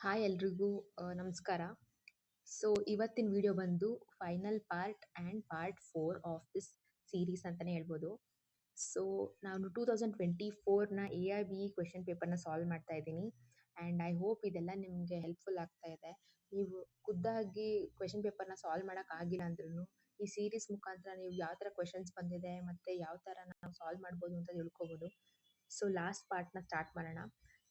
Hi ಎಲ್ರಿಗೂ ನಮಸ್ಕಾರ. So ಇವತ್ತಿನ ವಿಡಿಯೋ ಬಂದು final part and part 4 of this series ಅಂತಲೇ ಹೇಳ್ಬೋದು. ಸೊ ನಾನು 2024ನ AIBE ಕ್ವೆಶನ್ ಪೇಪರ್ನ ಸಾಲ್ವ್ ಮಾಡ್ತಾ ಇದ್ದೀನಿ ಆ್ಯಂಡ್ ಐ ಹೋಪ್ ಇದೆಲ್ಲ ನಿಮಗೆ ಹೆಲ್ಪ್ಫುಲ್ ಆಗ್ತಾ ಇದೆ. ನೀವು ಖುದ್ದಾಗಿ ಕ್ವೆಶನ್ ಪೇಪರ್ನ ಸಾಲ್ವ್ ಮಾಡೋಕ್ಕಾಗಿಲ್ಲ ಅಂದ್ರೂ ಈ ಸೀರೀಸ್ ಮುಖಾಂತರ ನೀವು ಯಾವ ಥರ ಕ್ವೆಶನ್ಸ್ ಬಂದಿದೆ ಮತ್ತು ಯಾವ ಥರ ನಾವು ಸಾಲ್ವ್ ಮಾಡ್ಬೋದು ಅಂತ ತಿಳ್ಕೊಬೋದು. ಸೊ ಲಾಸ್ಟ್ ಪಾರ್ಟ್ನ ಸ್ಟಾರ್ಟ್ ಮಾಡೋಣ.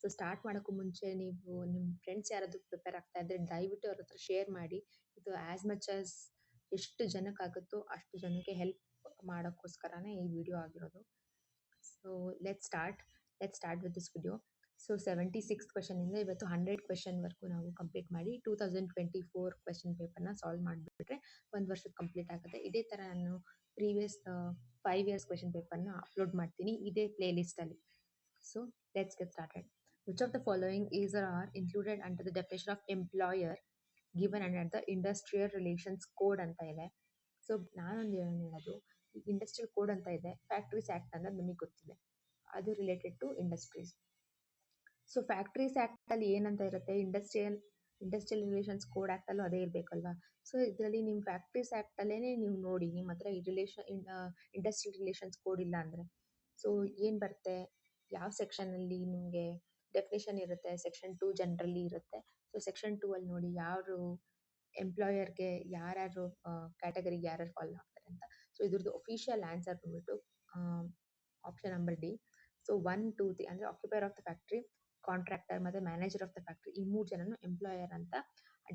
ಸೊ ಸ್ಟಾರ್ಟ್ ಮಾಡೋಕ್ಕೂ ಮುಂಚೆ ನೀವು ನಿಮ್ಮ ಫ್ರೆಂಡ್ಸ್ ಯಾರಾದರೂ ಪ್ರಿಪೇರ್ ಆಗ್ತಾ ಇದ್ದರೆ ದಯವಿಟ್ಟು ಅವ್ರ ಹತ್ರ ಶೇರ್ ಮಾಡಿ. ಇದು ಆ್ಯಸ್ ಮಚ್ ಆಸ್ ಎಷ್ಟು ಜನಕ್ಕಾಗುತ್ತೋ ಅಷ್ಟು ಜನಕ್ಕೆ ಹೆಲ್ಪ್ ಮಾಡೋಕ್ಕೋಸ್ಕರನೇ ಈ ವಿಡಿಯೋ ಆಗಿರೋದು. So let start with this video. So 76 ಕ್ವೆಶನಿಂದ ಇವತ್ತು 100 ಕ್ವೆಶನ್ವರೆಗೂ ನಾವು ಕಂಪ್ಲೀಟ್ ಮಾಡಿ 2024 ಕ್ವೆಶನ್ ಪೇಪರ್ನ ಸಾಲ್ವ್ ಮಾಡಿಬಿಟ್ರೆ ಒಂದು ವರ್ಷದ ಕಂಪ್ಲೀಟ್ ಆಗುತ್ತೆ. ಇದೇ ಥರ ನಾನು ಪ್ರೀವಿಯಸ್ 5 ಇಯರ್ಸ್ ಕ್ವೆಶನ್ ಪೇಪರ್ನ ಅಪ್ಲೋಡ್ ಮಾಡ್ತೀನಿ ಇದೇ play ಲಿಸ್ಟಲ್ಲಿ. So let's get started. Which of the following is or are included under the definition of employer given under the Industrial Relations Code ಅಂತ ಇದೆ. ಸೊ ನಾನೊಂದು ಹೇಳೋದು ಇಂಡಸ್ಟ್ರಿಯಲ್ ಕೋಡ್ ಅಂತ ಇದೆ. Factories act ಅನ್ನೋದು ನಮಗೆ ಗೊತ್ತಿದೆ, ಅದು related to industries. So factories actually ಏನಂತ ಇರುತ್ತೆ, ಇಂಡಸ್ಟ್ರಿಯಲ್ ರಿಲೇಷನ್ಸ್ ಕೋಡ್ ಆ್ಯಕ್ಟಲ್ಲೂ ಅದೇ ಇರಬೇಕಲ್ವಾ. ಸೊ ಇದರಲ್ಲಿ ನಿಮ್ಮ ಫ್ಯಾಕ್ಟ್ರೀಸ್ ಆ್ಯಕ್ಟಲ್ಲೇ ನೀವು ನೋಡಿ ನಿಮ್ಮ ಹತ್ರ ಇಂಡಸ್ಟ್ರಿಯಲ್ ರಿಲೇಷನ್ಸ್ ಕೋಡ್ ಇಲ್ಲ ಅಂದರೆ ಸೊ ಏನು ಬರುತ್ತೆ, ಯಾವ ಸೆಕ್ಷನಲ್ಲಿ ನಿಮಗೆ ಡೆಫಿನೇಷನ್ ಇರುತ್ತೆ. ಸೆಕ್ಷನ್ 2 ಜನರಲಿ ಇರುತ್ತೆ. ಸೊ ಸೆಕ್ಷನ್ 2 ಅಲ್ಲಿ ನೋಡಿ ಯಾರು ಎಂಪ್ಲಾಯರ್ಗೆ ಯಾರ್ಯಾರು ಕ್ಯಾಟಗರಿಗೆ ಯಾರ್ಯಾರು ಫಾಲೋ ಆಗ್ತಾರೆ ಅಂತ. ಸೊ ಇದ್ರದ್ದು ಅಫಿಷಿಯಲ್ ಆನ್ಸರ್ ಬಂದ್ಬಿಟ್ಟು ಆಪ್ಷನ್ ನಂಬರ್ ಡಿ. ಸೊ 1, 2, 3 ಅಂದರೆ ಆಕ್ಯುಪೈರ್ ಆಫ್ ದ ಫ್ಯಾಕ್ಟ್ರಿ, ಕಾಂಟ್ರಾಕ್ಟರ್ ಮತ್ತು ಮ್ಯಾನೇಜರ್ ಆಫ್ ದ ಫ್ಯಾಕ್ಟ್ರಿ ಈ 3 ಜನನು ಎಂಪ್ಲಾಯರ್ ಅಂತ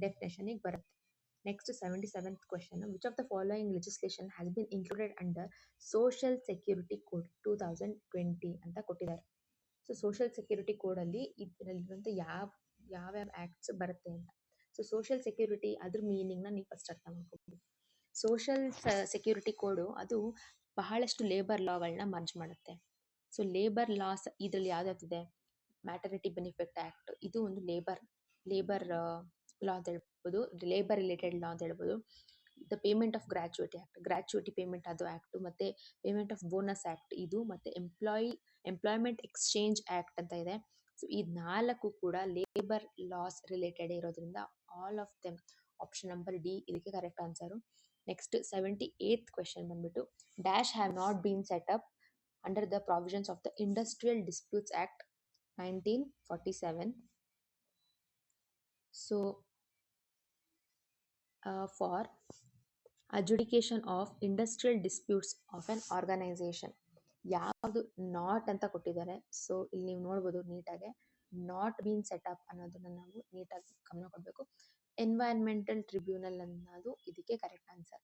ಡೆಫಿನೇಷನಿಗೆ ಬರುತ್ತೆ. Next 77th question. Which of the following legislation has been included under social security code 2020 ಅಂತ ಕೊಟ್ಟಿದ್ದಾರೆ. ಸೊ ಸೋಷಿಯಲ್ ಸೆಕ್ಯೂರಿಟಿ ಕೋಡಲ್ಲಿ ಇದರಲ್ಲಿರುವಂಥ ಯಾವ acts ಬರುತ್ತೆ ಅಂತ. ಸೊ ಸೋಷಿಯಲ್ ಸೆಕ್ಯೂರಿಟಿ ಅದ್ರ ಮೀನಿಂಗ್ನ ನೀವು ಫಸ್ಟ್ ಅರ್ಥ ಮಾಡ್ಕೋಬೋದು. ಸೋಷಿಯಲ್ ಸೆಕ್ಯೂರಿಟಿ ಕೋಡು ಅದು ಬಹಳಷ್ಟು ಲೇಬರ್ ಲಾಗಳನ್ನ ಮರ್ಜ್ ಮಾಡುತ್ತೆ. ಸೊ ಲೇಬರ್ ಲಾಸ್ ಇದರಲ್ಲಿ ಯಾವ್ದಾವ್ದಿದೆ, ಮ್ಯಾಟರ್ನಿಟಿ ಬೆನಿಫಿಟ್ ಆ್ಯಕ್ಟ್ ಇದು ಒಂದು ಲೇಬರ್ ಲಾ ಅಂತ ಹೇಳ್ಬೋದು, ಲೇಬರ್ ರಿಲೇಟೆಡ್ ಲಾ ಅಂತ ಹೇಳ್ಬೋದು. The payment of gratuity payment ಅದು ಆ್ಯಕ್ಟು, ಮತ್ತು ಪೇಮೆಂಟ್ ಆಫ್ ಬೋನಸ್ ಆ್ಯಕ್ಟ್ ಇದು, ಮತ್ತು ಎಂಪ್ಲಾಯ್ಮೆಂಟ್ ಎಕ್ಸ್ಚೇಂಜ್ ಆ್ಯಕ್ಟ್ ಅಂತ ಇದೆ. ಸೊ ಈ 4 ಕೂಡ ಲೇಬರ್ ಲಾಸ್ ರಿಲೇಟೆಡ್ ಇರೋದ್ರಿಂದ all of them option number D ಇದಕ್ಕೆ correct answer. Next 78th question ಬಂದ್ಬಿಟ್ಟು dash have not been set up under the provisions of the industrial disputes act 1947. So for adjudication of industrial disputes of an organisation ಯಾವುದು not ಅಂತ ಕೊಟ್ಟಿದ್ದಾರೆ. So ಇಲ್ಲಿ ನೀವು ನೋಡ್ಬೋದು ನೀಟಾಗೆ not been setup ಅನ್ನೋದನ್ನ ನಾವು ನೀಟಾಗಿ ಗಮನ ಕೊಡಬೇಕು. ಎನ್ವೈರನ್ಮೆಂಟಲ್ ಟ್ರಿಬ್ಯುನಲ್ ಅನ್ನೋದು ಇದಕ್ಕೆ correct answer.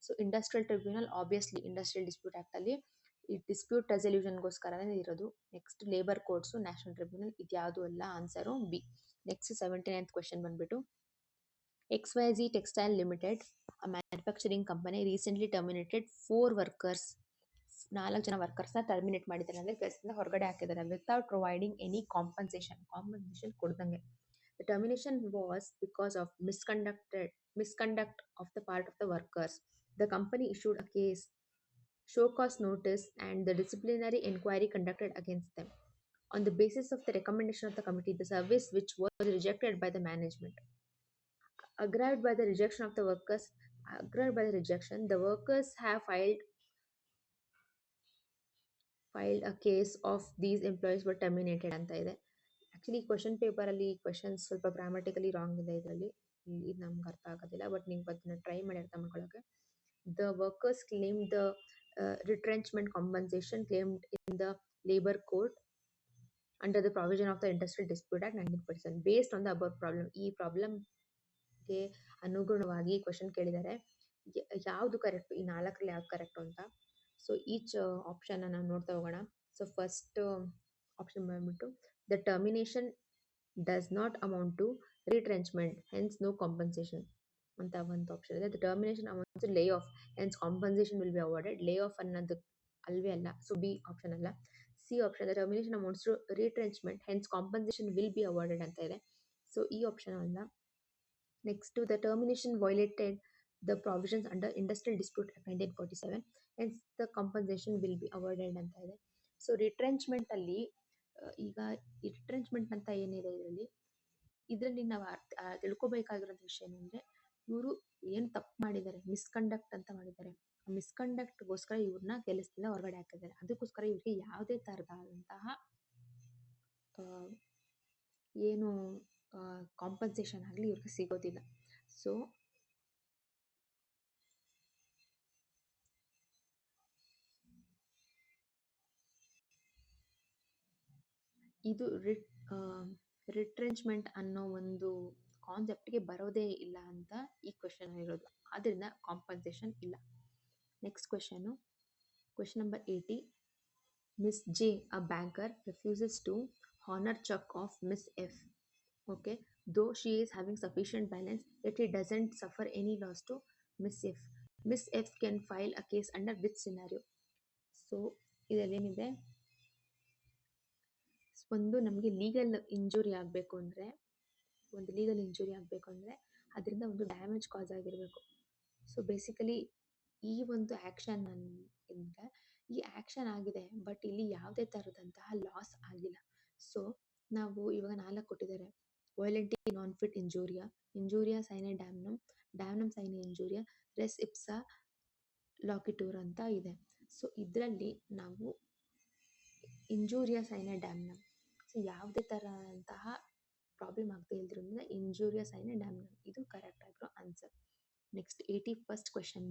So industrial tribunal obviously industrial dispute ಆ್ಯಕ್ಟಲ್ಲಿ ಈ ಡಿಸ್ಪ್ಯೂಟ್ ರೆಸಲ್ಯೂಷನ್ಗೋಸ್ಕರನೇ ಇರೋದು. Next labour courts, national tribunal ಇದ್ಯಾವುದು ಎಲ್ಲ answer B. Next 79th question ಬಂದ್ಬಿಟ್ಟು XYZ Textile Limited, a manufacturing company, recently terminated 4 workers. 4 ಜನ ವರ್ಕರ್ಸ್ನ ಟರ್ಮಿನೇಟ್ ಮಾಡಿದ್ದಾರೆ, ಅಂದರೆ ಕೆಲಸದಿಂದ ಹೊರಗಡೆ ಹಾಕಿದ್ದಾರೆ ವಿತೌಟ್ ಪ್ರೊವೈಡಿಂಗ್ ಎನಿ ಕಾಂಪನ್ಸೇಷನ್ ಕೊಡ್ದಂಗೆ. The termination was because of misconduct of the part of the workers. The company issued a case show cause notice and the disciplinary inquiry conducted against them. On the basis of the recommendation of the committee, the service which was rejected by the management. Aggrieved by the rejection, the workers have filed a case of these employees were terminated ಅಂತ ಇದೆ. Actually question ಪೇಪರಲ್ಲಿ questions ಸ್ವಲ್ಪ ಗ್ರಾಮಟಿಕಲಿ wrong ಇದೆ, ಇದರಲ್ಲಿ ಇದು ನಮ್ಗೆ ಅರ್ಥ ಆಗೋದಿಲ್ಲ, ಬಟ್ ನೀವು ಅದನ್ನ ಟ್ರೈ ಮಾಡಿ ಅರ್ಥ ಮಾಡ್ಕೊಳ್ಳೋಕೆ. The workers claim the retrenchment compensation claimed in the labour code under the provision of the industrial dispute act 1947 based on the about problem. ಈ ಪ್ರಾಬ್ಲಮ್ಗೆ ಅನುಗುಣವಾಗಿ ಕ್ವೆಶನ್ ಕೇಳಿದ್ದಾರೆ, ಯಾವುದು ಕರೆಕ್ಟ್, ಈ 4ರಲ್ಲಿ ಯಾವ್ದು ಕರೆಕ್ಟು ಅಂತ. ಸೊ ಈಚ್ ಆಪ್ಷನ್ನ ನಾವು ನೋಡ್ತಾ ಹೋಗೋಣ. ಸೊ ಫಸ್ಟ್ ಆಪ್ಷನ್ ಬಂದ್ಬಿಟ್ಟು the termination does not amount to retrenchment hence no compensation ಅಂತ ಒಂದು ಆಪ್ಷನ್ ಇದೆ. The termination amount to lay off hence compensation will be awarded. Lay off ಅನ್ನೋದು ಅಲ್ವೇ ಅಲ್ಲ, ಸೊ ಬಿ ಆಪ್ಷನ್ ಅಲ್ಲ. C option the termination amounts to retrenchment hence compensation will be awarded ಅಂತ ಇದೆ. So ಈ ಆಪ್ಷನ್ ಅಲ್ಲ. Next the termination violated the provisions under Industrial Dispute Act 1947 hence the compensation will be awarded ಅಂತ ಇದೆ. So ರಿಟ್ರೆಂಚ್ಮೆಂಟ್ ಅಲ್ಲಿ ಈಗ ರಿಟ್ರೆಂಚ್ಮೆಂಟ್ ಅಂತ ಏನಿದೆ ಇದರಲ್ಲಿ ಇದರಲ್ಲಿ ನಾವು ತಿಳ್ಕೊಬೇಕಾಗಿರೋಂಥ ವಿಷಯ ಏನಂದ್ರೆ ಇವರು ಏನು ತಪ್ಪು ಮಾಡಿದ್ದಾರೆ, ಮಿಸ್ಕಂಡಕ್ಟ್ ಅಂತ ಮಾಡಿದ್ದಾರೆ. ಮಿಸ್ಕಂಡಕ್ಟ್ಗೋಸ್ಕರ ಇವ್ರನ್ನ ಕೆಲಸದಿಂದ ಹೊರಗಡೆ ಹಾಕಿದ್ದಾರೆ. ಅದಕ್ಕೋಸ್ಕರ ಇವ್ರಿಗೆ ಯಾವುದೇ ತರದಾದಂತಹ ಏನು ಕಾಂಪನ್ಸೇಷನ್ ಆಗಲಿ ಇವ್ರಿಗೆ ಸಿಗೋದಿಲ್ಲ. ಸೊ ಇದು ರಿಟ್ರೆಂಚ್ಮೆಂಟ್ ಅನ್ನೋ ಒಂದು ಕಾನ್ಸೆಪ್ಟ್ಗೆ ಬರೋದೇ ಇಲ್ಲ ಅಂತ ಈ ಕ್ವೆಶನ್ ಇರೋದು. ಆದ್ರಿಂದ ಕಾಂಪನ್ಸೇಷನ್ ಇಲ್ಲ. Next question number 80. Miss J, a banker, refuses to honor check of Miss F. Okay, though she is having sufficient balance, yet he doesn't suffer any loss to Miss F. Miss F can file a case under which scenario? So ಇದರಲ್ಲೇನಿದೆ, ಒಂದು ನಮಗೆ legal injury ಆಗಬೇಕು ಅಂದರೆ ಅದರಿಂದ ಒಂದು damage ಕಾಸ್ ಆಗಿರಬೇಕು. So basically ಈ ಒಂದು action ಇಂದ ಈ ಆ್ಯಕ್ಷನ್ ಆಗಿದೆ, ಬಟ್ ಇಲ್ಲಿ ಯಾವುದೇ ಥರದಂತಹ ಲಾಸ್ ಆಗಿಲ್ಲ. ಸೊ ನಾವು ಇವಾಗ 4 ಕೊಟ್ಟಿದ್ದಾರೆ. ವೈಲೆಂಟಿ ನಾನ್ ಫಿಟ್ ಇಂಜೂರಿಯಾ ಸೈನೆ ಡ್ಯಾಮ್ನಮ್ ಸೈನೆ ಇಂಜೂರಿಯಾ ರೆಸ್ ಇಪ್ಸಾ ಲಾಕಿಟೂರ್ ಅಂತ ಇದೆ. ಸೊ ಇದರಲ್ಲಿ ನಾವು ಇಂಜೂರಿಯಾ ಸೈನೆ ಡ್ಯಾಮ್ನಮ್, ಸೊ ಯಾವುದೇ ಥರದಂತಹ ಪ್ರಾಬ್ಲಮ್ ಆಗದೆ ಇಲ್ದ್ರಿಂದ ಇಂಜೂರಿಯಾ ಸೈನೆ ಡ್ಯಾಮ್ನಮ್ ಇದು ಕರೆಕ್ಟ್ ಆಗಿರೋ answer. Next 81st question.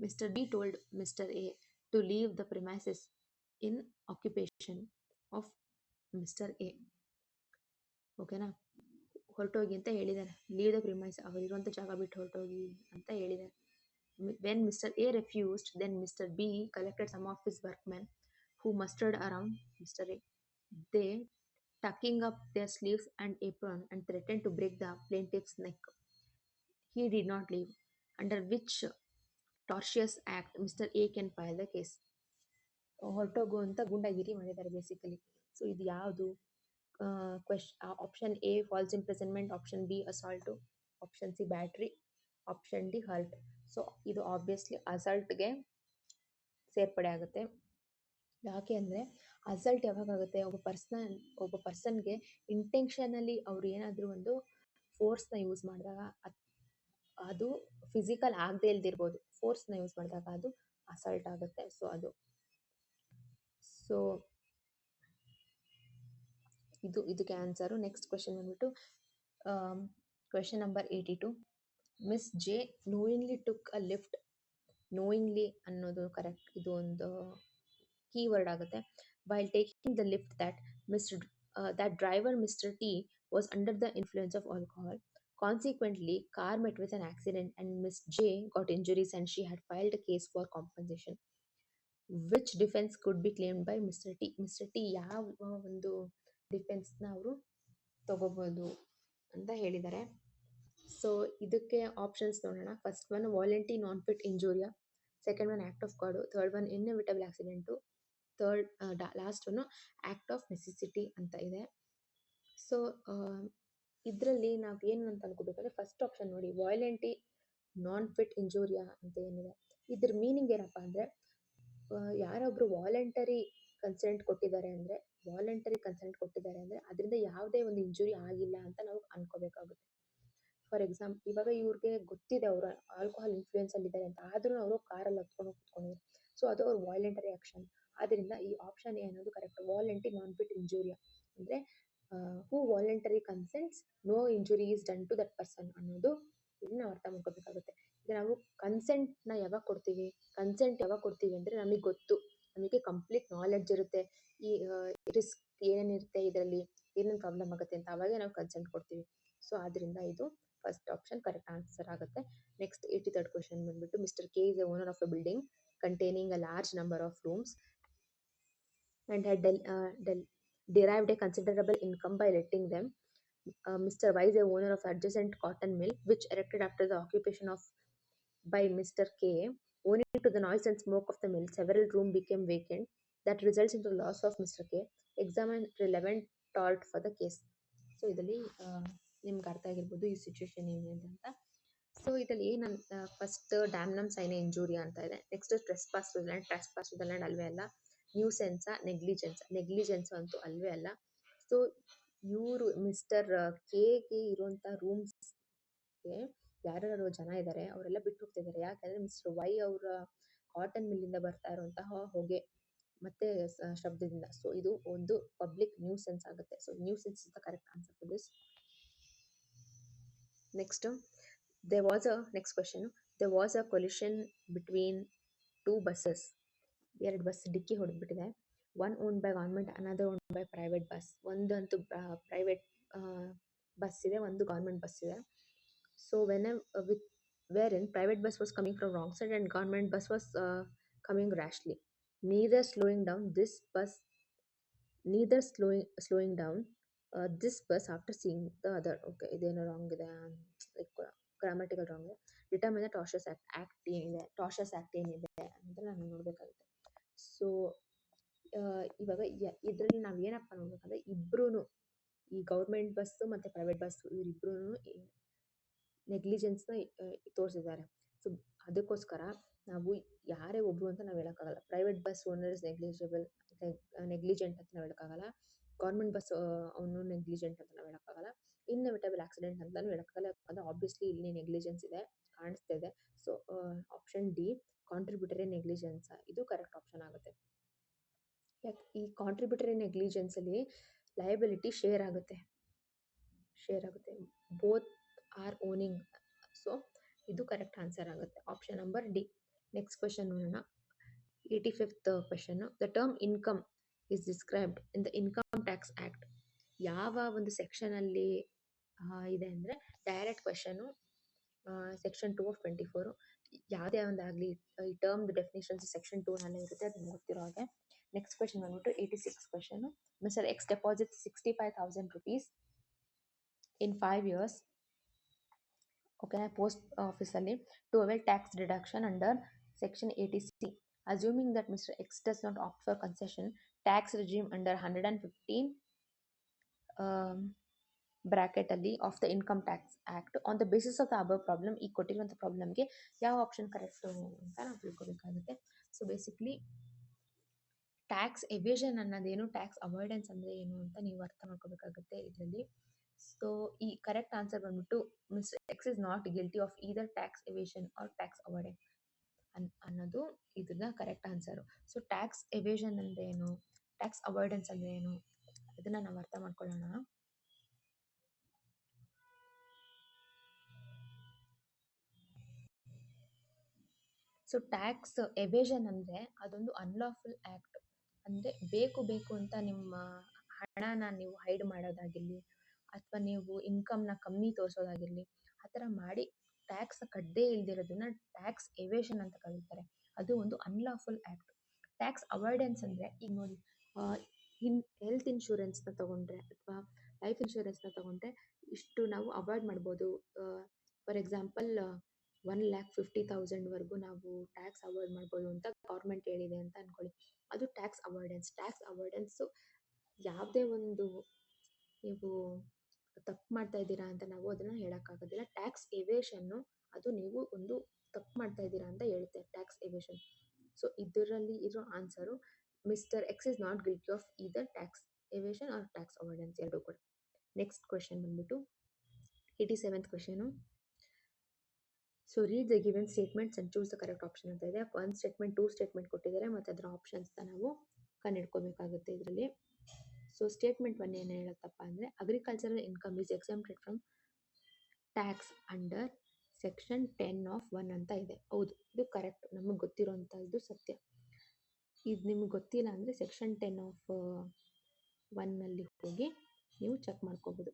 Mister D told mister A to leave the premises in occupation of mister A. ಓಕೆನಾ, ಹೊರಟೋಗಿ ಅಂತ ಹೇಳಿದ್ದಾರೆ. ಲೀವ್ ದ ಪ್ರಿಮೈಸ್, ಅವರಿರುವಂಥ ಜಾಗ ಬಿಟ್ಟು ಹೊರಟೋಗಿ ಅಂತ ಹೇಳಿದ್ದಾರೆ. When mister A refused, then mister B collected some of his workmen who mustered around Mr. A. They, tucking up their sleeves and apron, and threatened to break the plaintiff's neck. He did not leave. Under which tortious act Mr. A can file the case? ಹೊರಟೋಗು ಅಂತ ಗುಂಡಾಗಿರಿ ಮಾಡಿದ್ದಾರೆ basically. So ಇದು ಯಾವುದು? Option A false imprisonment, option B assault, option C battery, option D hurt. So ಇದು obviously ಅಸಾಲ್ಟ್ಗೆ ಸೇರ್ಪಡೆ ಆಗುತ್ತೆ. ಯಾಕೆ ಅಂದರೆ ಅಸಲ್ಟ್ ಯಾವಾಗುತ್ತೆ, ಒಬ್ಬ ಪರ್ಸನ್ಗೆ ಇಂಟೆನ್ಷನಲ್ಲಿ ಅವ್ರು ಏನಾದರೂ ಒಂದು ಫೋರ್ಸ್ನ ಯೂಸ್ ಮಾಡಿದಾಗ ಅದು ಫಿಸಿಕಲ್ ಆಗದೆ ಇಲ್ದಿರ್ಬೋದು, ಫೋರ್ಸ್ನ ಯೂಸ್ ಮಾಡಿದಾಗ ಅದು ಅಸಾಲ್ಟ್ ಆಗುತ್ತೆ. ಸೊ ಇದಕ್ಕೆ ಆನ್ಸರು. ನೆಕ್ಸ್ಟ್ ಕ್ವೆಶನ್ ಬಂದ್ಬಿಟ್ಟು question number 82. Miss J knowingly took a lift. Knowingly ಅನ್ನೋದು ಕರೆಕ್ಟ್, ಇದು ಒಂದು ಕೀವರ್ಡ್ ಆಗುತ್ತೆ. While taking the lift, that driver Mr. T was under the influence of alcohol. Consequently, car met with an accident and Miss J got injuries and she had filed a case for compensation. Which defense could be claimed by Mr. T? Mr. T ಯಾವ ಒಂದು ಡಿಫೆನ್ಸ್ನ ಅವರು ತಗೋಬೋದು ಅಂತ ಹೇಳಿದ್ದಾರೆ. So ಇದಕ್ಕೆ options ನೋಡೋಣ. First one volenti non fit injuria, second one act of God, third one inevitable accident, last one act of necessity ಅಂತ ಇದೆ. ಸೊ ಇದರಲ್ಲಿ ನಾವು ಏನು ಅಂತ ಅನ್ಕೋಬೇಕಂದ್ರೆ ಫಸ್ಟ್ ಆಪ್ಷನ್ ನೋಡಿ, ವಾಯ್ಲೆಂಟಿ ನಾನ್ ಫಿಟ್ ಇಂಜೂರಿಯಾ ಅಂತ ಏನಿದೆ, ಇದ್ರ ಮೀನಿಂಗ್ ಏನಪ್ಪ ಅಂದರೆ ಯಾರೊಬ್ಬರು ವಾಲಂಟರಿ ಕನ್ಸೆಂಟ್ ಕೊಟ್ಟಿದ್ದಾರೆ ಅಂದರೆ ಅದರಿಂದ ಯಾವುದೇ ಒಂದು ಇಂಜುರಿ ಆಗಿಲ್ಲ ಅಂತ ನಾವು ಅನ್ಕೋಬೇಕಾಗುತ್ತೆ. ಫಾರ್ ಎಕ್ಸಾಂಪಲ್, ಇವಾಗ ಇವ್ರಿಗೆ ಗೊತ್ತಿದೆ ಅವರು ಆಲ್ಕೋಹಾಲ್ ಇನ್ಫ್ಲೂಯೆನ್ಸ್ ಅಲ್ಲಿದ್ದಾರೆ ಅಂತ, ಆದ್ರೂ ಅವರು ಕಾರಲ್ಲಿ ಹತ್ಕೊಂಡು ಕೂತ್ಕೊಂಡಿದ್ದಾರೆ. ಸೊ ಅದು ಅವ್ರ ವಾಲಂಟರಿ ಆಕ್ಷನ್. ಆದ್ದರಿಂದ ಈ ಆಪ್ಷನ್ ಎ ಅನ್ನೋದು correct. Volenti non fit injuria ಅಂದರೆ who voluntary consents, no injury is done to that person ಅನ್ನೋದು ಇದನ್ನ ನಾವು ಅರ್ಥ ಮಾಡ್ಕೋಬೇಕಾಗುತ್ತೆ. ಈಗ ನಾವು ಕನ್ಸೆಂಟ್ ಯಾವಾಗ ಕೊಡ್ತೀವಿ ಅಂದರೆ ನಮಗೆ ಗೊತ್ತು, ನಮಗೆ ಕಂಪ್ಲೀಟ್ ನಾಲೆಡ್ಜ್ ಇರುತ್ತೆ, ಈ ರಿಸ್ಕ್ ಏನೇನಿರುತ್ತೆ, ಇದರಲ್ಲಿ ಏನೇನು ಪ್ರಾಬ್ಲಮ್ ಆಗುತ್ತೆ ಅಂತ, ಅವಾಗೇ ನಾವು ಕನ್ಸೆಂಟ್ ಕೊಡ್ತೀವಿ. ಸೊ ಆದ್ದರಿಂದ ಇದು ಫಸ್ಟ್ ಆಪ್ಷನ್ ಕರೆಕ್ಟ್ ಆನ್ಸರ್ ಆಗುತ್ತೆ. ನೆಕ್ಸ್ಟ್ 83rd ಕ್ವೆಶನ್ ಬಂದ್ಬಿಟ್ಟು mister K is A owner of A building containing a large number of rooms and had derived a considerable income by letting them. Mr. Y is a owner of adjacent cotton mill which erected after the occupation of by Mr. K. Owing to the noise and smoke of the mill, several rooms became vacant. That results in the loss of Mr. K. Examine relevant tort for the case. So ಇದರಲ್ಲಿ ನಿಮ್ಗೆ ಅರ್ಥ ಆಗಿರ್ಬೋದು ಈ situation ಏನಿದೆ ಅಂತ. So ಇದರಲ್ಲಿ first ಡ್ಯಾಮ್ನಮ್ sine ಇಂಜೂರಿಯಾ ಅಂತ ಇದೆ. Next trespass to the land ಅಲ್ವೇ ಅಲ್ಲ. ನ್ಯೂಸೆನ್ಸಾ, ನೆಗ್ಲಿಜೆನ್ಸ್ ಅಂತೂ ಅಲ್ವೇ ಅಲ್ಲ. ಸೊ ಇವರು ಮಿಸ್ಟರ್ ಕೆಗೆ ಇರುವಂತ ರೂಮ್ಸ್ಗೆ ಯಾರ್ಯಾರು ಜನ ಇದ್ದಾರೆ ಅವರೆಲ್ಲ ಬಿಟ್ಟು ಹೋಗ್ತಿದ್ದಾರೆ. ಯಾಕಂದ್ರೆ ಮಿಸ್ಟರ್ ವೈ ಅವರ ಕಾಟನ್ ಮಿಲ್ಲಿಂದ ಬರ್ತಾ ಇರುವಂತಹ ಹೊಗೆ ಮತ್ತೆ ಶಬ್ದದಿಂದ. ಸೊ ಇದು ಒಂದು ಪಬ್ಲಿಕ್ ನ್ಯೂಸೆನ್ಸ್ ಆಗುತ್ತೆ. So nuisance is the correct answer for this. Next, next question. There was a collision between two buses. ಎರಡು ಬಸ್ ಡಿಕ್ಕಿ ಹೊಡೆದ್ಬಿಟ್ಟಿದೆ. One own by government, another own by private bus. ಒಂದಂತೂ private bus ಇದೆ, ಒಂದು government bus ಇದೆ. So wherein private bus was coming from wrong side and government bus was coming rashly. Neither slowing down this bus, neither slowing down this bus after seeing the other. Okay, ಇದೇನೋ wrong ಇದೆ, like grammatical wrong ಇದೆ. Determine the ಟಾರ್ಶಸ್ act ಏನಿದೆ, ಟಾರ್ಶಸ್ act ಏನಿದೆ ಅಂತ ನಾನು ನೋಡ್ಬೇಕಾಗುತ್ತೆ. So ಇವಾಗ ಇದರಲ್ಲಿ ನಾವ್ ಏನಪ್ಪ ನೋಡ್ಬೇಕಂದ್ರೆ, ಇಬ್ರು ಈ ಗೌರ್ಮೆಂಟ್ ಬಸ್ ಮತ್ತೆ ಪ್ರೈವೇಟ್ ಬಸ್ ಇವರಿಬ್ರು ನೆಗ್ಲಿಜೆನ್ಸ್ ನ ತೋರಿಸಿದ್ದಾರೆ. ಸೊ ಅದಕ್ಕೋಸ್ಕರ ನಾವು ಯಾರೇ ಒಬ್ರು ಅಂತ ನಾವು ಹೇಳಕ್ಕಾಗಲ್ಲ. Private bus owner is negligent ಅಂತ ನಾವು ಹೇಳಕ್ಕಾಗಲ್ಲ. ಗೌರ್ಮೆಂಟ್ ಬಸ್ ಅವನು ನೆಗ್ಲಿಜೆಂಟ್ ಅಂತ ನಾವು ಹೇಳಕ್ಕಾಗಲ್ಲ. ಇನ್ಎವಿಟಬಲ್ ಆಕ್ಸಿಡೆಂಟ್ ಅಂತಾನು ಹೇಳಕ್ಕಾಗಲ್ಲ. ಯಾಕಂದ್ರೆ ಆಬ್ವಿಯಸ್ಲಿ ಇಲ್ಲಿ ನೆಗ್ಲಿಜೆನ್ಸ್ ಇದೆ, ಕಾಣಿಸ್ತಾ ಇದೆ. So option D, contributory negligence, ಇದು ಕರೆಕ್ಟ್ ಆಪ್ಷನ್ ಆಗುತ್ತೆ. ಈ ಕಾಂಟ್ರಿಬ್ಯೂಟರಿ ನೆಗ್ಲಿಜೆನ್ಸ್ ಅಲ್ಲಿ ಲಯಬಿಲಿಟಿ ಶೇರ್ ಆಗುತ್ತೆ. Both are owning. ಸೊ ಇದು ಕರೆಕ್ಟ್ ಆನ್ಸರ್ ಆಗುತ್ತೆ, option number D. Next question ನೋಡೋಣ. 85th question. The term income is described in the income tax act. ಯಾವ ಒಂದು ಸೆಕ್ಷನ್ ಅಲ್ಲಿ ಇದೆ ಅಂದ್ರೆ, ಡೈರೆಕ್ಟ್ ಕ್ವೆಶನ್, ಸೆಕ್ಷನ್ 2 of 24. ಯಾವುದೇ ಒಂದಾಗಲಿ ಈ ಟರ್ಮ್ ಡೆಫಿನೇಷನ್ಸ್ ಸೆಕ್ಷನ್ 2 ನಲ್ಲೇ ಇರುತ್ತೆ, ಅದು ಗೊತ್ತಿರೋ ಹಾಗೆ. ನೆಕ್ಸ್ಟ್ ಕ್ವೆಶನ್ ಬಂದ್ಬಿಟ್ಟು 86 question. Mister X deposit 65,000 rupees in 5 years, okay, post office ಅಲ್ಲಿ to avail tax deduction under section 80C. Assuming that Mr. X does not opt for concession, tax regime under 115 bracket ಅಲ್ಲಿ of the income tax act on the basis of the above problem, ಈ ಕೊಟ್ಟಿರುವಂತ ಪ್ರಾಬ್ಲಮ್ಗೆ ಯಾವ option correct ಅಂತ ನಾವು ತಿಳ್ಕೊಬೇಕಾಗುತ್ತೆ. So basically tax evasion ಅನ್ನೋದೇನು, tax avoidance ಅಂದ್ರೆ ಏನು ಅಂತ ನೀವು ಅರ್ಥ ಮಾಡ್ಕೋಬೇಕಾಗುತ್ತೆ ಇದರಲ್ಲಿ. ಸೊ ಈ ಕರೆಕ್ಟ್ ಆನ್ಸರ್ ಬಂದ್ಬಿಟ್ಟು mister X is not guilty of either tax evasion or tax avoidance ಅನ್ನೋದು ಇದನ್ನ correct answer. So tax evasion ಅಂದ್ರೆ ಏನು, ಟ್ಯಾಕ್ಸ್ ಅವಾಯ್ಡೆನ್ಸ್ ಅಂದ್ರೆ ಏನು, ಅದನ್ನ ನಾವು ಅರ್ಥ ಮಾಡ್ಕೊಳ್ಳೋಣ. ಸೊ ಟ್ಯಾಕ್ಸ್ ಎವೇಷನ್ ಅಂದ್ರೆ ಅದೊಂದು ಅನ್ಲಾಫುಲ್ ಆಕ್ಟ್. ಅಂದ್ರೆ ಬೇಕು ಅಂತ ನಿಮ್ಮ ಹಣನ ನೀವು ಹೈಡ್ ಮಾಡೋದಾಗಿರ್ಲಿ, ಅಥವಾ ನೀವು ಇನ್ಕಮ್ನ ಕಮ್ಮಿ ತೋರಿಸೋದಾಗಿರ್ಲಿ, ಆ ಥರ ಮಾಡಿ ಟ್ಯಾಕ್ಸ್ ಕಟ್ಟದೇ ಇಲ್ದಿರೋದನ್ನ ಟ್ಯಾಕ್ಸ್ ಎವೇಷನ್ ಅಂತ ಕರೀತಾರೆ. ಅದು ಒಂದು ಅನ್ಲಾಫುಲ್ ಆಕ್ಟ್. ಟ್ಯಾಕ್ಸ್ ಅವಾಯ್ಡೆನ್ಸ್ ಅಂದ್ರೆ, ಈಗ ನೋಡಿ, ಹೆಲ್ತ್ ಇನ್ಶೂರೆನ್ಸ್ನ ತಗೊಂಡ್ರೆ ಅಥವಾ ಲೈಫ್ ಇನ್ಶೂರೆನ್ಸ್ನ ತಗೊಂಡ್ರೆ ಇಷ್ಟು ನಾವು ಅವಾಯ್ಡ್ ಮಾಡ್ಬೋದು. ಫಾರ್ ಎಕ್ಸಾಂಪಲ್ 1,50,000 ವರೆಗೂ ನಾವು ಟ್ಯಾಕ್ಸ್ ಅವಾಯ್ಡ್ ಮಾಡ್ಬೋದು ಅಂತ ಗೌರ್ಮೆಂಟ್ ಹೇಳಿದೆ ಅಂತ ಅನ್ಕೊಳ್ಳಿ. ಅದು ಟ್ಯಾಕ್ಸ್ ಅವಾಯ್ಡೆನ್ಸ್. ಟ್ಯಾಕ್ಸ್ ಅವಾಯ್ಡೆನ್ಸ್ ಯಾವುದೇ ಒಂದು ನೀವು ತಪ್ಪು ಮಾಡ್ತಾ ಇದ್ದೀರಾ ಅಂತ ನಾವು ಅದನ್ನ ಹೇಳಕ್ಕಾಗೋದಿಲ್ಲ. ಟ್ಯಾಕ್ಸ್ ಎವೇಷನ್ನು ಅದು ನೀವು ಒಂದು ತಪ್ಪು ಮಾಡ್ತಾ ಇದ್ದೀರಾ ಅಂತ ಹೇಳುತ್ತೆ, ಟ್ಯಾಕ್ಸ್ ಎವೇಷನ್. ಸೊ ಇದರಲ್ಲಿ ಇರೋ answer mister X is not guilty of either tax evasion or tax avoidance, ಎರಡು ಕೂಡ. ನೆಕ್ಸ್ಟ್ ಕ್ವೆಶನ್ ಬಂದ್ಬಿಟ್ಟು 87th question. So read the given statements and choose the correct option ಅಂತ ಇದೆ. 1 ಸ್ಟೇಟ್ಮೆಂಟ್, 2 ಸ್ಟೇಟ್ಮೆಂಟ್ ಕೊಟ್ಟಿದ್ದಾರೆ, ಮತ್ತು ಅದರ ಆಪ್ಷನ್ಸ್ನ ನಾವು ಕಂಡುಹಿಡ್ಕೋಬೇಕಾಗುತ್ತೆ ಇದರಲ್ಲಿ. ಸೊ ಸ್ಟೇಟ್ಮೆಂಟ್ 1 ಏನು ಹೇಳುತ್ತಪ್ಪ ಅಂದರೆ, agricultural income is exempted from tax under section 10 of 1 ಅಂತ ಇದೆ. ಹೌದು, ಇದು ಕರೆಕ್ಟ್, ನಮಗೆ ಗೊತ್ತಿರೋಂಥದ್ದು ಸತ್ಯ. ಇದು ನಿಮ್ಗೆ ಗೊತ್ತಿಲ್ಲ ಅಂದರೆ ಸೆಕ್ಷನ್ 10 of 1ನಲ್ಲಿ ಹೋಗಿ ನೀವು ಚೆಕ್ ಮಾಡ್ಕೋಬೋದು.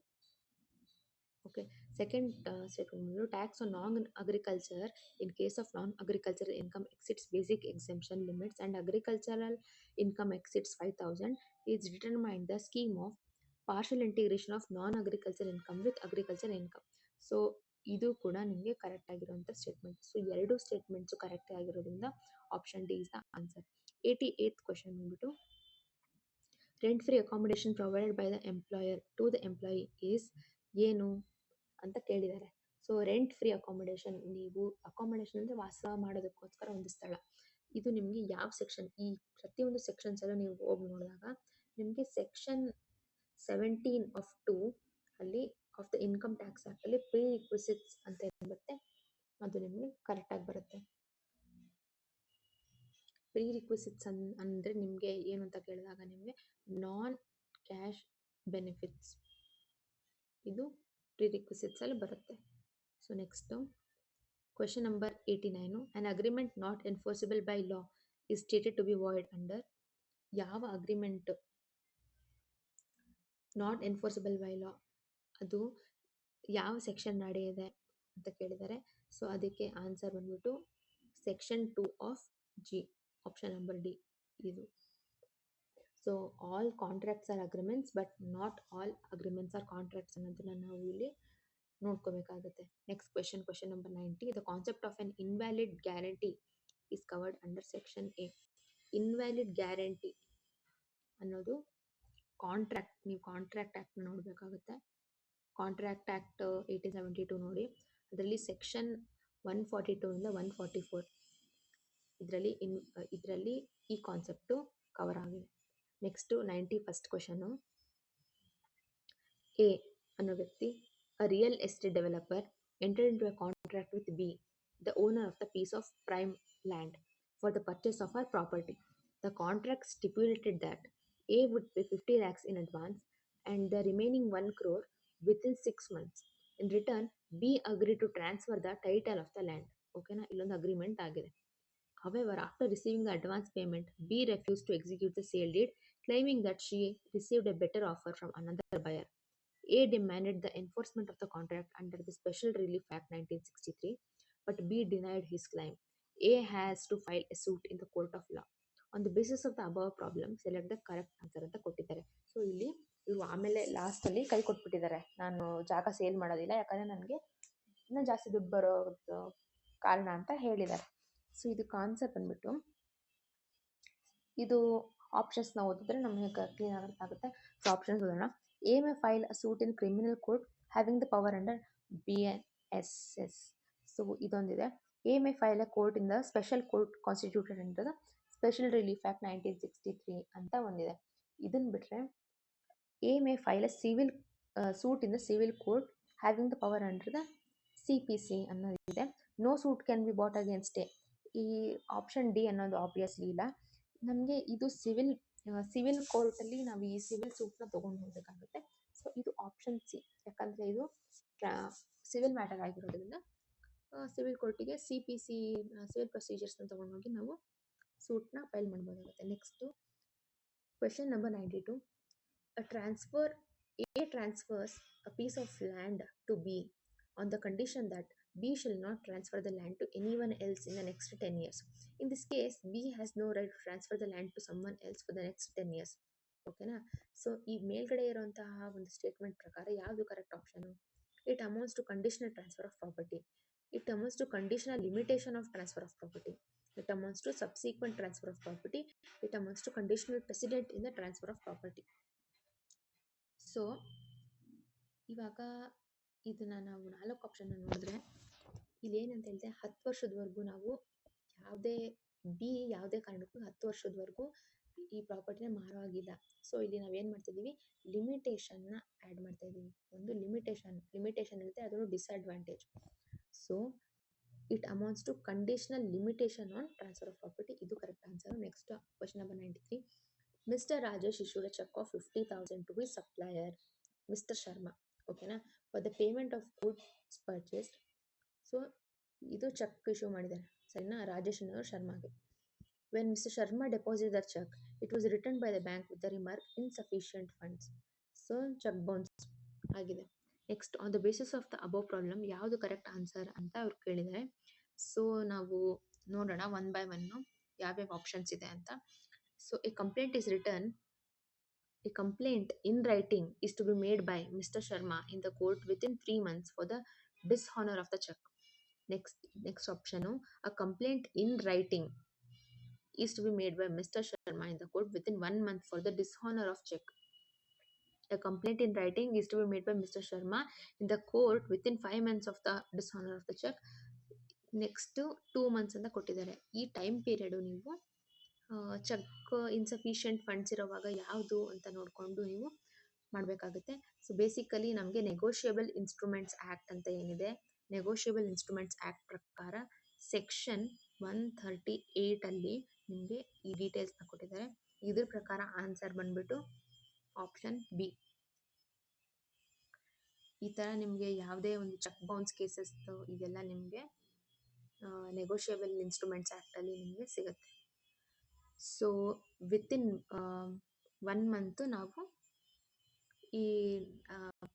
Okay, second statement, tax on non agriculture in case of non agricultural income exceeds basic exemption limits and agricultural income exceeds 5,000 is determined the scheme of partial integration of non agriculture income with agriculture income. So ಇದು ಕೂಡ ನಿಮಗೆ correct ಆಗಿರುವಂಥ statement. So ಎರಡು statements correct ಆಗಿರೋದ್ರಿಂದ option D is the answer. 88th question ಬಂದ್ಬಿಟ್ಟು, rent free accommodation provided by the employer to the employee is ಏನು ಅಂತ ಕೇಳಿದ್ದಾರೆ. ಸೊ ರೆಂಟ್ ಫ್ರೀ ಅಕಾಮಿಡೇಷನ್, ನೀವು ಅಕಾಮಿಡೇಷನ್ ಅಂದರೆ ವಾಸ ಮಾಡೋದಕ್ಕೋಸ್ಕರ ಒಂದು ಸ್ಥಳ. ಇದು ನಿಮಗೆ ಯಾವ ಸೆಕ್ಷನ್, ಈ ಪ್ರತಿಯೊಂದು ಸೆಕ್ಷನ್ಸಲ್ಲೂ ನೀವು ಹೋಗಿ ನೋಡಿದಾಗ ನಿಮಗೆ ಸೆಕ್ಷನ್ 17 of 2 ಅಲ್ಲಿ of the income tax act ಅಲ್ಲಿ ಪ್ರೀ ರಿಕ್ವಿಸಿಟ್ಸ್ ಅಂತ ಇರುತ್ತೆ, ಅದು ನಿಮಗೆ ಕರೆಕ್ಟಾಗಿ ಬರುತ್ತೆ. ಪ್ರೀ ರಿಕ್ವಿಸಿಟ್ಸ್ ಅಂದರೆ ನಿಮಗೆ ಏನು ಅಂತ ಕೇಳಿದಾಗ ನಿಮಗೆ ನಾನ್ ಕ್ಯಾಶ್ ಬೆನಿಫಿಟ್ಸ್, ಇದು ಪ್ರೀ ರಿಕ್ವಿಸಿಟ್ಸ್ ಅಲ್ಲಿ ಬರುತ್ತೆ. So next question number 89, an agreement not enforceable by law is stated to be void under. ಯಾವ ಅಗ್ರಿಮೆಂಟ್ ನಾಟ್ ಎನ್ಫೋರ್ಸಬಲ್ ಬೈ ಲಾ ಅದು ಯಾವ ಸೆಕ್ಷನ್ ನಡೆಯಿದೆ ಅಂತ ಕೇಳಿದ್ದಾರೆ. ಸೊ ಅದಕ್ಕೆ ಆನ್ಸರ್ ಬಂದ್ಬಿಟ್ಟು section 2 of G, option number D ಇದು. So all contracts are agreements but not all agreements are contracts ಅನ್ನೋದನ್ನ ನಾವು ಇಲ್ಲಿ ನೋಡ್ಕೋಬೇಕಾಗುತ್ತೆ. Next question number 90, the concept of an invalid guarantee is covered under section A. Invalid guarantee ಅನ್ನೋದು contract, ನೀವು contract act ನೋಡಬೇಕಾಗುತ್ತೆ. Contract act 1872 ನೋಡಿ, ಅದರಲ್ಲಿ section 142 ಇಂದ 144 ಇದರಲ್ಲಿ ಈ ಕಾನ್ಸೆಪ್ಟು ಕವರ್ ಆಗಿದೆ. ನೆಕ್ಸ್ಟು 91st ಕ್ವೆಶನು, ಎ ಅನ್ನೋ ವ್ಯಕ್ತಿ a real estate developer entered into a contract with B, the owner of the piece of prime land, for the purchase of her property. The contract stipulated that A would pay 50 lakhs in advance and the remaining 1 crore within 6 months. In return, B agreed to transfer the title of the land. ಓಕೆನಾ, ಇಲ್ಲೊಂದು agreement ಆಗಿದೆ. However, after receiving the advance payment, B refused to execute the sale deed, claiming that she received a better offer from another buyer. A demanded the enforcement of the contract under the Special Relief Act 1963, but B denied his claim. A has to file a suit in the court of law. On the basis of the above problem, select the correct answer ಅಂತ ಕೊಟ್ಟಿದ್ದಾರೆ. So ಇಲ್ಲಿ ಇವರು ಆಮೇಲೆ ಲಾಸ್ಟಲ್ಲಿ ಕೈ ಕೊಟ್ಬಿಟ್ಟಿದ್ದಾರೆ, ನಾನು ಜಾಗ sale ಮಾಡೋದಿಲ್ಲ ಯಾಕಂದರೆ ನನಗೆ ಇನ್ನೂ ಜಾಸ್ತಿ ದುಡ್ಡು ಬರೋ ಕಾರಣ ಅಂತ ಹೇಳಿದ್ದಾರೆ. ಸೊ ಇದು ಕಾನ್ಸೆಪ್ಟ್ ಬಂದ್ಬಿಟ್ಟು, ಇದು ಆಪ್ಷನ್ಸ್ನ ಓದಿದ್ರೆ ನಮಗೆ ಕ್ಲೀನ್ ಆಗುತ್ತೆ. ಸೊ ಆಪ್ಷನ್ಸ್ ಓದೋಣ. A may file a suit in criminal court having the power under BNSS. So ಇದೊಂದಿದೆ. A may file a court in the special court constituted under the Special Relief Act 1963 ಅಂತ ಒಂದಿದೆ. ಇದನ್ನ ಬಿಟ್ರೆ A may file a civil suit in the civil court having the power under the CPC ಅನ್ನೋದಿದೆ. No suit can be brought against A. ಈ option D ಅನ್ನೋದು obviously ಇಲ್ಲ. ನಮಗೆ ಇದು civil ಕೋರ್ಟಲ್ಲಿ ನಾವು ಈ ಸಿವಿಲ್ ಸೂಟ್ನ ತೊಗೊಂಡು ಹೋಗಬೇಕಾಗುತ್ತೆ. ಸೊ ಇದು ಆಪ್ಷನ್ ಸಿ, ಯಾಕಂದರೆ ಇದು ಸಿವಿಲ್ ಮ್ಯಾಟರ್ ಆಗಿರೋದ್ರಿಂದ ಸಿವಿಲ್ ಕೋರ್ಟಿಗೆ CPC ಸಿವಿಲ್ ಪ್ರೊಸೀಜರ್ಸ್ನ ತೊಗೊಂಡೋಗಿ ನಾವು ಸೂಟ್ನ ಫೈಲ್ ಮಾಡ್ಬೋದಾಗುತ್ತೆ. Next question number 92, A transfers a piece of land to B on the condition that B shall not transfer the land to anyone else in the next 10 years. In this case, B has no right to transfer the land to someone else for the next 10 years. ಓಕೆನಾ. So ಈ ಮೇಲ್ಗಡೆ ಇರುವಂತಹ ಒಂದು statement ಪ್ರಕಾರ ಯಾವುದು correct option? It amounts to conditional transfer of property, it amounts to conditional limitation of transfer of property, it amounts to subsequent transfer of property, it amounts to conditional precedent in the transfer of property. So ಇವಾಗ ಇದನ್ನು ನಾವು 4 ಆಪ್ಷನ್ನ ನೋಡಿದ್ರೆ ಇಲ್ಲಿ ಏನಂತ ಹೇಳಿದೆ, 10 ವರ್ಷದವರೆಗೂ ನಾವು ಯಾವುದೇ ಕಾರಣಕ್ಕೂ 10 ವರ್ಷದವರೆಗೂ ಈ ಪ್ರಾಪರ್ಟಿನ ಮಾರೋ ಆಗಿಲ್ಲ. ಸೊ ಇಲ್ಲಿ ನಾವೇನು ಮಾಡ್ತಿದ್ದೀವಿ, ಲಿಮಿಟೇಷನ್ನ ಆ್ಯಡ್ ಮಾಡ್ತಾ ಇದ್ದೀವಿ. ಒಂದು ಲಿಮಿಟೇಷನ್ ಇರುತ್ತೆ, ಅದನ್ನು disadvantage. So it amounts to conditional limitation on transfer of property, ಇದು correct answer. Next question number 93, Mr. Rajesh issued a check of 50,000 to his supplier, Mr. Sharma, ಓಕೆನಾ, for the payment of goods purchased. So ಇದು check issue ಮಾಡಿದ್ದಾರೆ, ಸರಿನಾ, ರಾಜೇಶ್ ಅನ್ನೋರು ಶರ್ಮಾಗೆ. When Mr. Sharma deposited the check, it was returned by the bank with the remark insufficient funds. So cheque bounce ಆಗಿದೆ. Next, on the basis of the above problem ಯಾವುದು correct answer ಅಂತ ಅವ್ರು ಕೇಳಿದ್ದಾರೆ. So ನಾವು ನೋಡೋಣ one by one ಯಾವ್ಯಾವ options ಇದೆ ಅಂತ. So a complaint in writing is to be made by Mr. Sharma in the court within 3 months for the dishonor of the check. Next option, a complaint in writing is to be made by Mr. Sharma in the court within 1 month for the dishonor of check. A complaint in writing is to be made by Mr. Sharma in the court within 5 months of the dishonor of the check. Next 2 months ಅಂತ ಕೊಟ್ಟಿದ್ದಾರೆ. ಈ time period ನೀವು check insufficient funds ಇರೋವಾಗ ಯಾವುದು ಅಂತ ನೋಡಿಕೊಂಡು ನೀವು ಮಾಡಬೇಕಾಗುತ್ತೆ. So basically ನಮಗೆ ನೆಗೋಷಿಯಬಲ್ ಇನ್ಸ್ಟ್ರೂಮೆಂಟ್ಸ್ ಆಕ್ಟ್ ಅಂತ ಏನಿದೆ, ನೆಗೋಷಿಯಬಲ್ ಇನ್ಸ್ಟ್ರೂಮೆಂಟ್ಸ್ ಆಕ್ಟ್ ಪ್ರಕಾರ ಸೆಕ್ಷನ್ 138 ಅಲ್ಲಿ ನಿಮಗೆ ಈ ಡೀಟೇಲ್ಸ್ನ ಕೊಟ್ಟಿದ್ದಾರೆ. ಇದ್ರ ಪ್ರಕಾರ ಆನ್ಸರ್ ಬಂದ್ಬಿಟ್ಟು ಆಪ್ಷನ್ ಬಿ. ಈ ಥರ ನಿಮಗೆ ಯಾವುದೇ ಒಂದು ಚೆಕ್ ಬೌನ್ಸ್ ಕೇಸಸ್ ಇದೆಲ್ಲ ನಿಮಗೆ ನೆಗೋಷಿಯಬಲ್ ಇನ್ಸ್ಟ್ರೂಮೆಂಟ್ಸ್ ಆ್ಯಕ್ಟಲ್ಲಿ ನಿಮಗೆ ಸಿಗುತ್ತೆ. ಸೊ ವಿತಿನ್ 1 ಮಂತ್ ನಾವು ಈ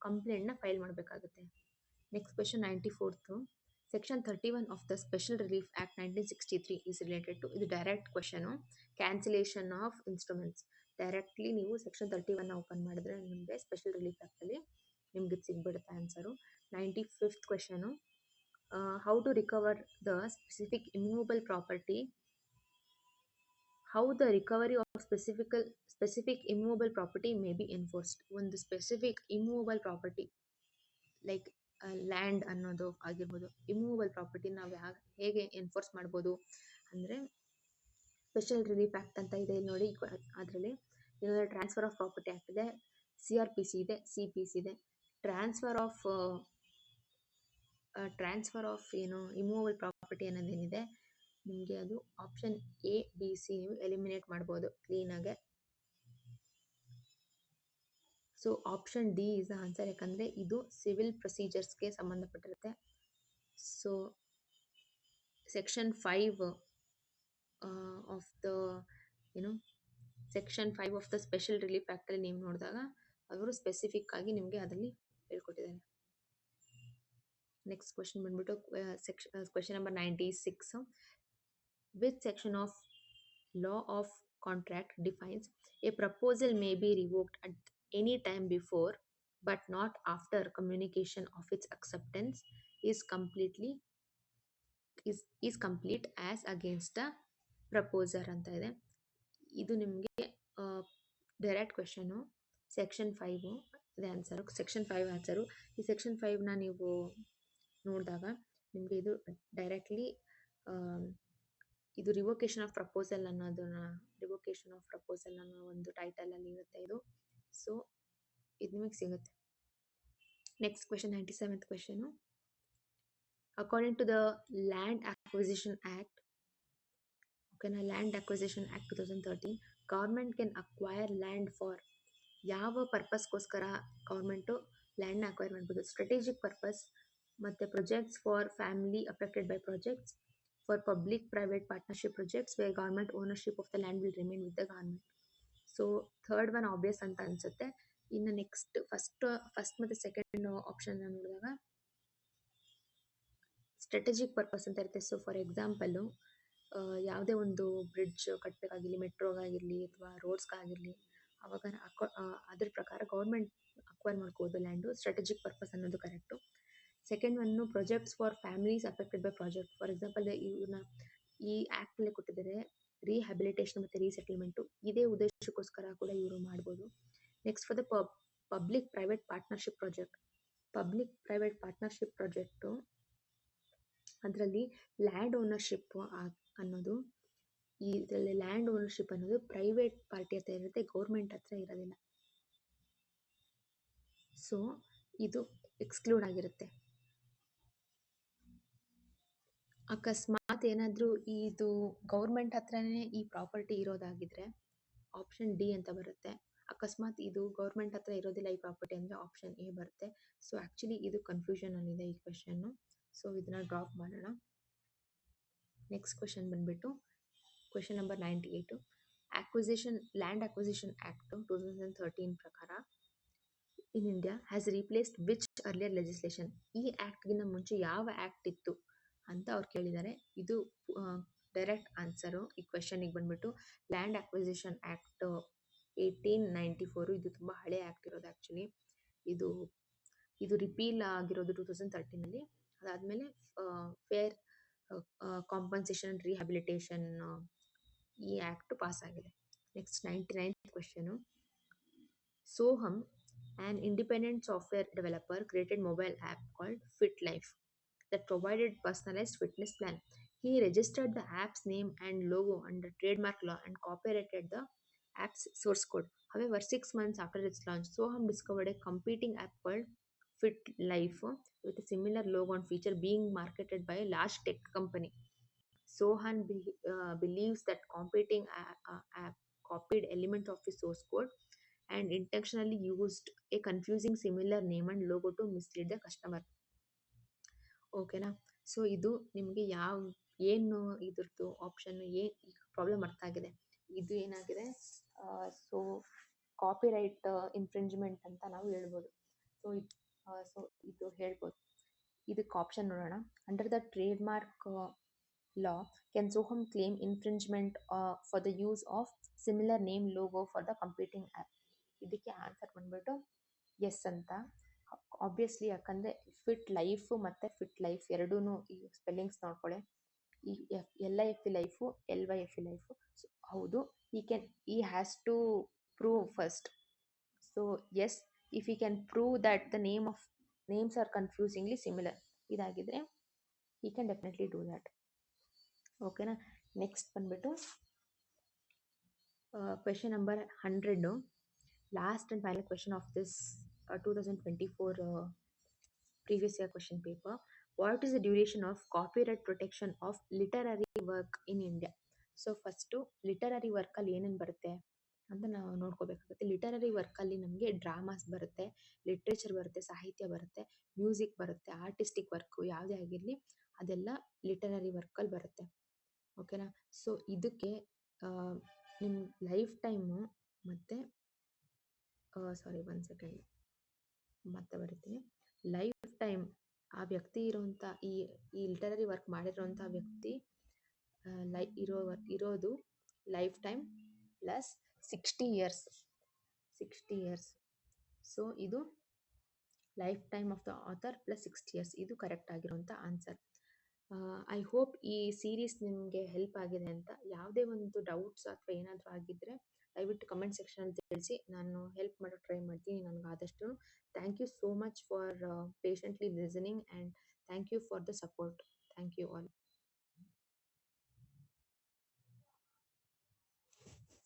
ಕಂಪ್ಲೇಂಟ್ನ ಫೈಲ್ ಮಾಡಬೇಕಾಗುತ್ತೆ. Next question 94th. Section 31 of the special relief act 1963 is related to, ಇದು direct question, cancellation of instruments. Directly ನೀವು ಸೆಕ್ಷನ್ 31 ಓಪನ್ ಮಾಡಿದ್ರೆ ನಿಮಗೆ ಸ್ಪೆಷಲ್ ರಿಲೀಫ್ ಆ್ಯಕ್ಟಲ್ಲಿ ನಿಮ್ಗೆ ಸಿಗ್ಬಿಡುತ್ತೆ answer. 95th question, how to recover the specific immovable property, how the recovery of specific immovable property may be enforced. ಒಂದು specific immovable property like land ಅನ್ನೋದು ಆಗಿರ್ಬೋದು, immovable property ನಾವು ಹೇಗೆ ಎನ್ಫೋರ್ಸ್ ಮಾಡ್ಬೋದು ಅಂದರೆ ಸ್ಪೆಷಲ್ ರಿಲೀಫ್ ಆ್ಯಕ್ಟ್ ಅಂತ ಇದೆ ಇಲ್ಲಿ ನೋಡಿ. ಅದರಲ್ಲಿ ಟ್ರಾನ್ಸ್ಫರ್ ಆಫ್ ಪ್ರಾಪರ್ಟಿ ಆ್ಯಕ್ಟ್ ಇದೆ, CRPC ಇದೆ, CPC ಇದೆ. ಟ್ರಾನ್ಸ್ಫರ್ ಆಫ್ ಏನು ಇಮ್ಮೂವಬಲ್ ಪ್ರಾಪರ್ಟಿ ಅನ್ನೋದೇನಿದೆ ನಿಮಗೆ ಅದು ಆಪ್ಷನ್ A, B, C ನೀವು ಎಲಿಮಿನೇಟ್ ಮಾಡ್ಬೋದು ಕ್ಲೀನಾಗೆ. So option D is the answer, ಯಾಕಂದರೆ ಇದು ಸಿವಿಲ್ ಪ್ರೊಸೀಜರ್ಸ್ಗೆ ಸಂಬಂಧಪಟ್ಟಿರುತ್ತೆ. So section 5 of the section 5 of the special relief ಆ್ಯಕ್ಟಲ್ಲಿ ನೀವು ನೋಡಿದಾಗ ಅವರು ಸ್ಪೆಸಿಫಿಕ್ ಆಗಿ ನಿಮಗೆ ಅದರಲ್ಲಿ ಹೇಳ್ಕೊಟ್ಟಿದ್ದಾರೆ. ನೆಕ್ಸ್ಟ್ ಕ್ವೆಶನ್ ಬಂದ್ಬಿಟ್ಟು question number 96. Which section of law of contract defines a proposal may be revoked at any time before but not after communication of its acceptance is complete as against the proposer ಅಂತ ಇದೆ. ಇದು ನಿಮಗೆ direct question. Section 5 ಇದೆ answer, section 5 answer. ಈ section 5ನ ನೀವು ನೋಡಿದಾಗ ನಿಮಗೆ ಇದು ಡೈರೆಕ್ಟ್ಲಿ ಇದು ರಿವೋಕೇಶನ್ ಆಫ್ ಪ್ರಪೋಸಲ್ ಅನ್ನೋ ಒಂದು ಟೈಟಲಲ್ಲಿ ಇರುತ್ತೆ ಇದು. ಸೊ ಇದು ನಿಮಗೆ ಸಿಗುತ್ತೆ. Next question 97th question. According to the land acquisition act, ಓಕೆನಾ, land acquisition act 2013, government can acquire land for ಯಾವ ಪರ್ಪಸ್ಗೋಸ್ಕರ ಗೌರ್ಮೆಂಟು ಲ್ಯಾಂಡ್ನ ಅಕ್ವೈರ್ ಮಾಡ್ಬೋದು? ಸ್ಟ್ರಾಟಜಿಕ್ ಪರ್ಪಸ್, ಮತ್ತು projects for family affected by projects, for public-private partnership projects where government ownership of the land will remain with the government. So third one obvious ಅಂತ ಅನ್ಸುತ್ತೆ. ಇನ್ನು next first ಮತ್ತು second option ನೋಡಿದಾಗ strategic purpose ಅಂತ ಇರುತ್ತೆ. So for example ಯಾವುದೇ ಒಂದು bridge ಕಟ್ಟಬೇಕಾಗಿರಲಿ, ಮೆಟ್ರೋಗಾಗಿರಲಿ ಅಥವಾ ರೋಡ್ಸ್ಗಾಗಿರಲಿ, ಅವಾಗ ಅದ್ರ ಪ್ರಕಾರ ಗೌರ್ಮೆಂಟ್ ಅಕ್ವೈರ್ ಮಾಡ್ಕೋಬೋದು ಲ್ಯಾಂಡು. ಸ್ಟ್ರಾಟಜಿಕ್ ಪರ್ಪಸ್ ಅನ್ನೋದು correct. Second one projects for families affected by project. For example ಇವನ್ನ ಈ ಆ್ಯಕ್ಟಲ್ಲಿ ಕೊಟ್ಟಿದ್ದಾರೆ ರೀಹ್ಯಾಬಿಲಿಟೇಷನ್ ಮತ್ತು ರೀಸೆಟಲ್ಮೆಂಟು, ಇದೇ ಉದ್ದೇಶಕ್ಕೋಸ್ಕರ ಕೂಡ ಇವರು ಮಾಡ್ಬೋದು. Next for the public private partnership project. Public private partnership project ಅದರಲ್ಲಿ ಲ್ಯಾಂಡ್ ಓನರ್ಶಿಪ್ ಅನ್ನೋದು, ಇದರಲ್ಲಿ ಲ್ಯಾಂಡ್ ಓನರ್ಶಿಪ್ ಅನ್ನೋದು ಪ್ರೈವೇಟ್ ಪಾರ್ಟಿ ಹತ್ರ ಇರುತ್ತೆ, ಗೌರ್ಮೆಂಟ್ ಹತ್ರ ಇರೋದಿಲ್ಲ. ಸೊ ಇದು ಎಕ್ಸ್ಕ್ಲೂಡ್ ಆಗಿರುತ್ತೆ. ಅಕಸ್ಮಾತ್ ಏನಾದರೂ ಇದು ಗೌರ್ಮೆಂಟ್ ಹತ್ರನೇ ಈ ಪ್ರಾಪರ್ಟಿ ಇರೋದಾಗಿದ್ರೆ ಆಪ್ಷನ್ ಡಿ ಅಂತ ಬರುತ್ತೆ. ಅಕಸ್ಮಾತ್ ಇದು ಗೌರ್ಮೆಂಟ್ ಹತ್ರ ಇರೋದಿಲ್ಲ ಈ ಪ್ರಾಪರ್ಟಿ ಅಂದರೆ ಆಪ್ಷನ್ ಎ ಬರುತ್ತೆ. ಸೊ ಆ್ಯಕ್ಚುಲಿ ಇದು ಕನ್ಫ್ಯೂಷನಲ್ಲಿದೆ ಈ ಕ್ವೆಶನ್ನು. ಸೊ ಇದನ್ನ ಡ್ರಾಪ್ ಮಾಡೋಣ. ನೆಕ್ಸ್ಟ್ ಕ್ವೆಶನ್ ಬಂದುಬಿಟ್ಟು question number 98. Land acquisition act 2013 ಪ್ರಕಾರ in India has replaced which earlier legislation. ಈ ಆ್ಯಕ್ಟ್ಗಿಂತ ಮುಂಚೆ ಯಾವ ಆ್ಯಕ್ಟ್ ಇತ್ತು ಅಂತ ಅವ್ರು ಕೇಳಿದ್ದಾರೆ. ಇದು ಡೈರೆಕ್ಟ್ ಆನ್ಸರು ಈ ಕ್ವೆಶನಿಗೆ ಬಂದ್ಬಿಟ್ಟು ಲ್ಯಾಂಡ್ ಅಕ್ವಿಸಿಷನ್ ಆ್ಯಕ್ಟ್ 1894. ಇದು ತುಂಬ ಹಳೆ ಆ್ಯಕ್ಟ್ ಇರೋದು ಆ್ಯಕ್ಚುಲಿ. ಇದು ರಿಪೀಲ್ ಆಗಿರೋದು 2013 ಅದಾದಮೇಲೆ ಫೇರ್ ಕಾಂಪನ್ಸೇಷನ್ ರಿಹ್ಯಾಬಿಲಿಟೇಷನ್ ಈ ಆ್ಯಕ್ಟ್ ಪಾಸ್ ಆಗಿದೆ. Next 99th question. Soham, an independent software developer, created mobile app called FitLife that provided personalized fitness plan. He registered the app's name and logo under trademark law and copyrighted the app's source code. However, 6 months after its launch, Soham discovered a competing app called Fit Life with a similar logo and feature being marketed by a large tech company. Believes that competing app copied element of his source code and intentionally used a confusing similar name and logo to mislead the customer. ಓಕೆನಾ? So ಇದು ನಿಮಗೆ ಏನು ಇದ್ರದ್ದು option ಏನು problem ಅರ್ಥ ಆಗಿದೆ. ಇದು ಏನಾಗಿದೆ, ಸೊ ಕಾಪಿರೈಟ್ ಇನ್ಫ್ರಿಂಜ್ಮೆಂಟ್ ಅಂತ ನಾವು ಹೇಳ್ಬೋದು. ಸೊ ಸೊ ಇದು ಹೇಳ್ಬೋದು. ಇದಕ್ಕೆ ಆಪ್ಷನ್ ನೋಡೋಣ. Under the trade mark law, can Soham claim infringement for the use of similar name logo for the competing app? ಇದಕ್ಕೆ ಆನ್ಸರ್ ಬಂದ್ಬಿಟ್ಟು ಎಸ್ ಅಂತ. ಆಬ್ವಿಯಸ್ಲಿ, ಯಾಕಂದರೆ ಫಿಟ್ ಲೈಫ್ ಮತ್ತು ಫಿಟ್ ಲೈಫ್ ಎರಡೂ ಈ ಸ್ಪೆಲ್ಲಿಂಗ್ಸ್ ನೋಡ್ಕೊಳ್ಳಿ. ಈ LIFE life, LYFE life. So ಹೌದು, ಈ has to prove first. So yes, if you can prove that the names are confusingly similar, ಇದಾಗಿದ್ರೆ he can definitely do that. ಓಕೆನಾ? Next ಬಂದ್ಬಿಟ್ಟು question number 100, last and final question of this 2024 previous year question paper. What is the duration of copyright protection of literary work in India? So first literary ವರ್ಕಲ್ಲಿ ಏನೇನು ಬರುತ್ತೆ ಅಂತ ನಾವು ನೋಡ್ಕೋಬೇಕಾಗುತ್ತೆ. Literary ವರ್ಕಲ್ಲಿ ನಮಗೆ dramas ಬರುತ್ತೆ, literature ಬರುತ್ತೆ, ಸಾಹಿತ್ಯ ಬರುತ್ತೆ, ಮ್ಯೂಸಿಕ್ ಬರುತ್ತೆ, ಆರ್ಟಿಸ್ಟಿಕ್ ವರ್ಕು ಯಾವುದೇ ಆಗಿರಲಿ ಅದೆಲ್ಲ ಲಿಟರರಿ ವರ್ಕಲ್ಲಿ ಬರುತ್ತೆ. ಓಕೆನಾ? ಸೊ ಇದಕ್ಕೆ ನಿಮ್ಮ ಲೈಫ್ ಟೈಮು ಮತ್ತು ಸಾರಿ 1 ಸೆಕೆಂಡ್ ಮತ್ತೆ ಬರಿತೀನಿ. ಲೈಫ್ ಟೈಮ್ ಆ ವ್ಯಕ್ತಿ ಇರೋಂಥ ಈ ಲಿಟರರಿ ವರ್ಕ್ ಮಾಡಿರೋಂಥ ವ್ಯಕ್ತಿ ಇರೋದು lifetime plus 60 years. So ಇದು lifetime of the author plus 60 years. ಇದು ಕರೆಕ್ಟ್ ಆಗಿರೋಂಥ ಆನ್ಸರ್. ಐ ಹೋಪ್ ಈ ಸೀರೀಸ್ ನಿಮಗೆ ಹೆಲ್ಪ್ ಆಗಿದೆ ಅಂತ. ಯಾವುದೇ ಒಂದು ಡೌಟ್ಸ್ ಅಥವಾ ಏನಾದರೂ ಆಗಿದ್ದರೆ ದಯವಿಟ್ಟು ಕಮೆಂಟ್ ಸೆಕ್ಷನಲ್ಲಿ ತಿಳಿಸಿ, ನಾನು ಹೆಲ್ಪ್ ಮಾಡೋಕ್ಕೆ ಟ್ರೈ ಮಾಡ್ತೀನಿ ನನಗಾದಷ್ಟು. Thank you so much for patiently listening and thank you for the support. Thank you all.